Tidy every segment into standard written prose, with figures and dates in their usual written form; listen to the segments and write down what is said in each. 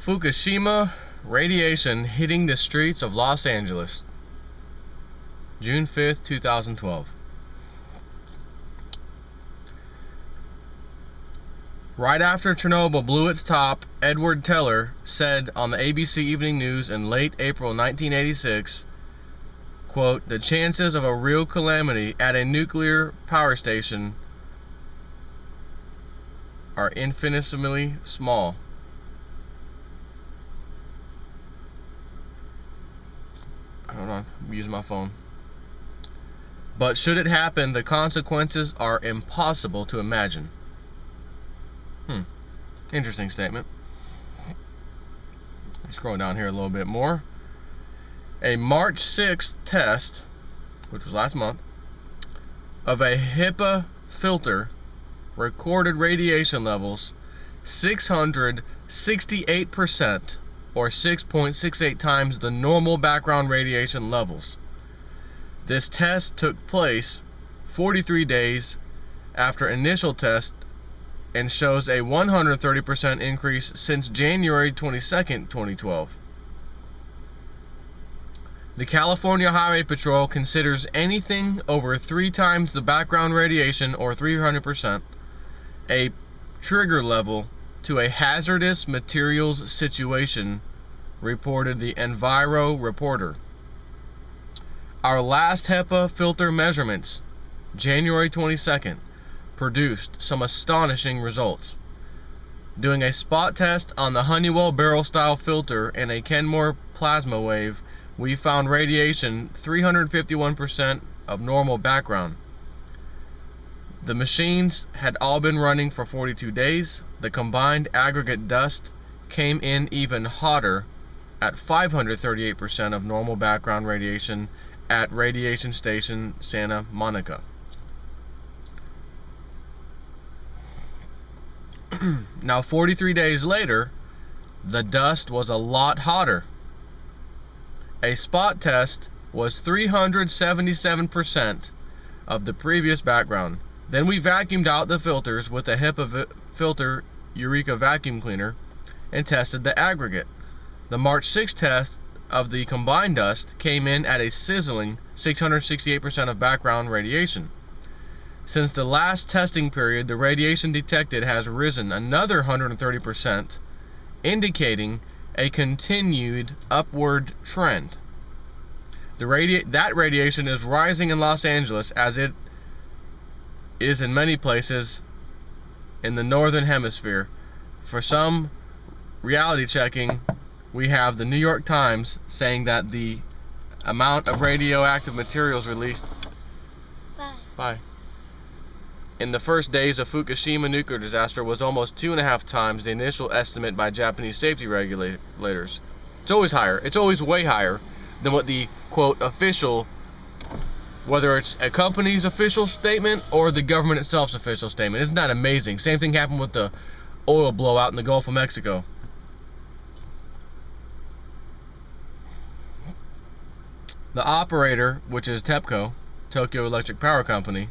Fukushima radiation hitting the streets of Los Angeles. June 5th, 2012. Right after Chernobyl blew its top, Edward Teller said on the ABC Evening News in late April 1986, quote, "The chances of a real calamity at a nuclear power station are infinitesimally small." Hold on, I'm using my phone. "But should it happen, the consequences are impossible to imagine." Interesting statement. Scroll down here a little bit more. A March 6th test, which was last month, of a HEPA filter recorded radiation levels 668%, or 6.68 times the normal background radiation levels. This test took place 43 days after initial test and shows a 130% increase since January 22nd, 2012. The California Highway Patrol considers anything over 3 times the background radiation, or 300%, a trigger level to a hazardous materials situation, reported the Enviro reporter. Our last HEPA filter measurements, January 22nd, produced some astonishing results. Doing a spot test on the Honeywell barrel style filter and a Kenmore plasma wave, we found radiation 351% of normal background. The machines had all been running for 42 days. The combined aggregate dust came in even hotter at 538% of normal background radiation at Radiation Station Santa Monica. Now 43 days later, the dust was a lot hotter. A spot test was 377% of the previous background. Then we vacuumed out the filters with a HEPA filter Eureka vacuum cleaner and tested the aggregate. The March 6th test of the combined dust came in at a sizzling 668% of background radiation. Since the last testing period, the radiation detected has risen another 130%, indicating a continued upward trend. That radiation is rising in Los Angeles, as it is in many places in the northern hemisphere. For some reality checking, we have the New York Times saying that the amount of radioactive materials released in the first days of Fukushima nuclear disaster was almost 2.5 times the initial estimate by Japanese safety regulators. It's always higher. It's always way higher than what the, quote, official, whether it's a company's official statement or the government itself's official statement. Isn't that amazing? Same thing happened with the oil blowout in the Gulf of Mexico. The operator, which is TEPCO, Tokyo Electric Power Company,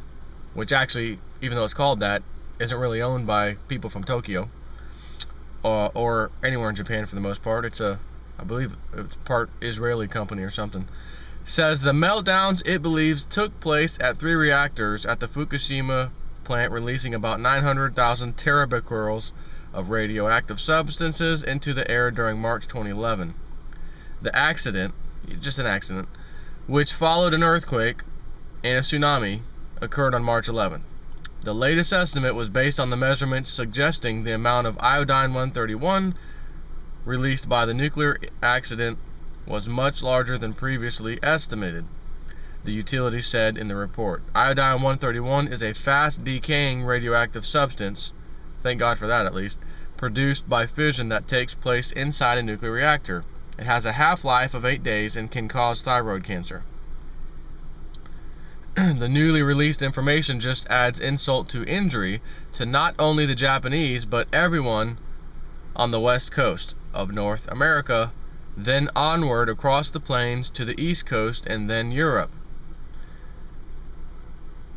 which actually, even though it's called that, isn't really owned by people from Tokyo or anywhere in Japan for the most part. It's I believe it's part Israeli company or something. Says the meltdowns it believes took place at 3 reactors at the Fukushima plant, releasing about 900,000 terabecquerels of radioactive substances into the air during March 2011. The accident, just an accident, which followed an earthquake and a tsunami, occurred on March 11th. The latest estimate was based on the measurements suggesting the amount of iodine-131 released by the nuclear accident was much larger than previously estimated, the utility said in the report. Iodine-131 is a fast decaying radioactive substance, thank God for that at least, produced by fission that takes place inside a nuclear reactor. It has a half-life of 8 days and can cause thyroid cancer. The newly released information just adds insult to injury to not only the Japanese, but everyone on the west coast of North America, then onward across the plains to the east coast and then Europe.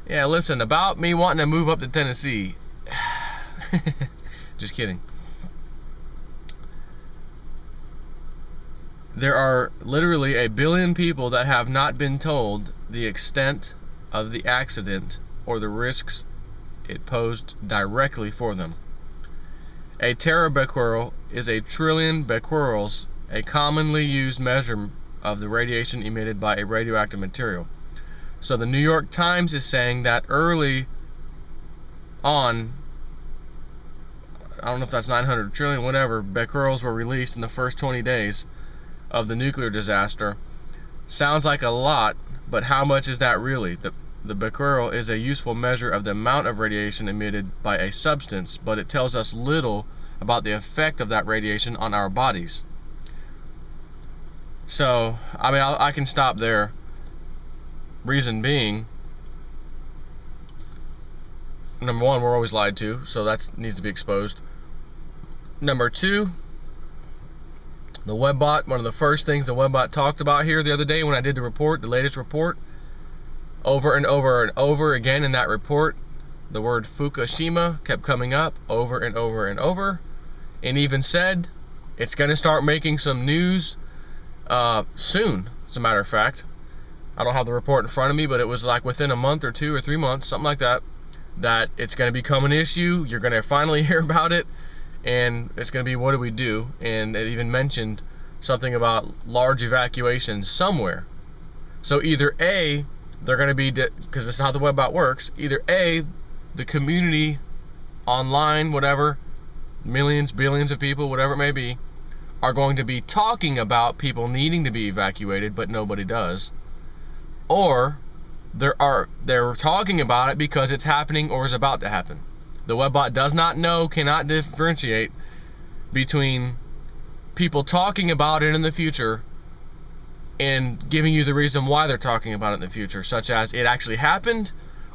Yeah, listen, about me wanting to move up to Tennessee. Just kidding. There are literally 1 billion people that have not been told the extent of the accident or the risks it posed directly for them. A terabecquerel is 1 trillion becquerels, a commonly used measure of the radiation emitted by a radioactive material. So the New York Times is saying that early on, I don't know if that's 900 trillion, whatever, becquerels were released in the first 20 days of the nuclear disaster. Sounds like a lot, but how much is that really? The becquerel is a useful measure of the amount of radiation emitted by a substance, but it tells us little about the effect of that radiation on our bodies. So, I mean, I can stop there. Reason being, number one, we're always lied to, so that needs to be exposed. Number two, the webbot, one of the first things the webbot talked about here the other day when I did the report, the latest report, over and over and over again in that report, the word Fukushima kept coming up over and over and over, and even said it's going to start making some news soon, as a matter of fact. I don't have the report in front of me, but it was like within a month or 2 or 3 months, something like that, that it's going to become an issue. You're going to finally hear about it, and it's going to be, what do we do? And it even mentioned something about large evacuations somewhere. So either A, they're going to be, because this is how the webbot works, either A, the community online, whatever, millions, billions of people, whatever it may be, are going to be talking about people needing to be evacuated, but nobody does. Or they're talking about it because it's happening or is about to happen. The webbot does not know, cannot differentiate between people talking about it in the future and giving you the reason why they're talking about it in the future, such as it actually happened,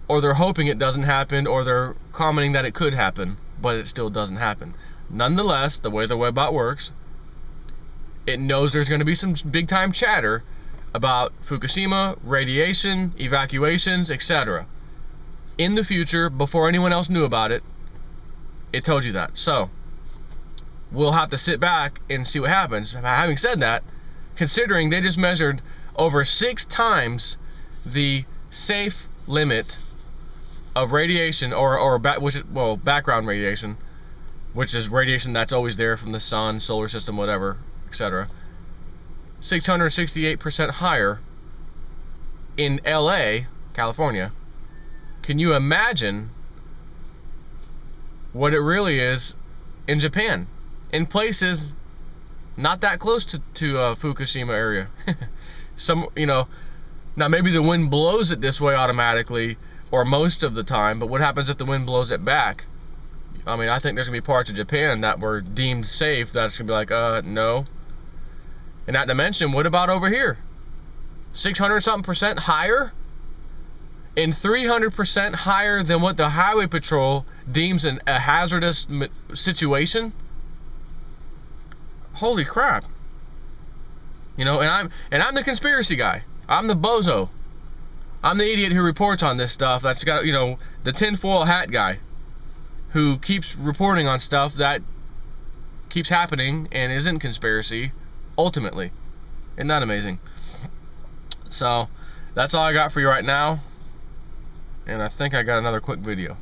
or they're hoping it doesn't happen, or they're commenting that it could happen, but it still doesn't happen. Nonetheless, the way the webbot works, it knows there's going to be some big time chatter about Fukushima, radiation, evacuations, etc. in the future, before anyone else knew about it. It told you that. So we'll have to sit back and see what happens. Having said that, considering they just measured over 6 times the safe limit of radiation, background radiation, which is radiation that's always there from the sun, solar system, whatever, etc., 668% higher in LA, California. Can you imagine what it really is in Japan, in places not that close to Fukushima area? Now maybe the wind blows it this way automatically, or most of the time, but what happens if the wind blows it back? I mean, I think there's gonna be parts of Japan that were deemed safe that's gonna be like, no. And not to mention, what about over here? 600-something% higher? And 300% higher than what the Highway Patrol deems a hazardous situation? Holy crap. And I'm the conspiracy guy. I'm the bozo. I'm the idiot who reports on this stuff. That's got, the tinfoil hat guy who keeps reporting on stuff that keeps happening and isn't conspiracy. Ultimately. Isn't that amazing? So that's all I got for you right now, and I think I got another quick video.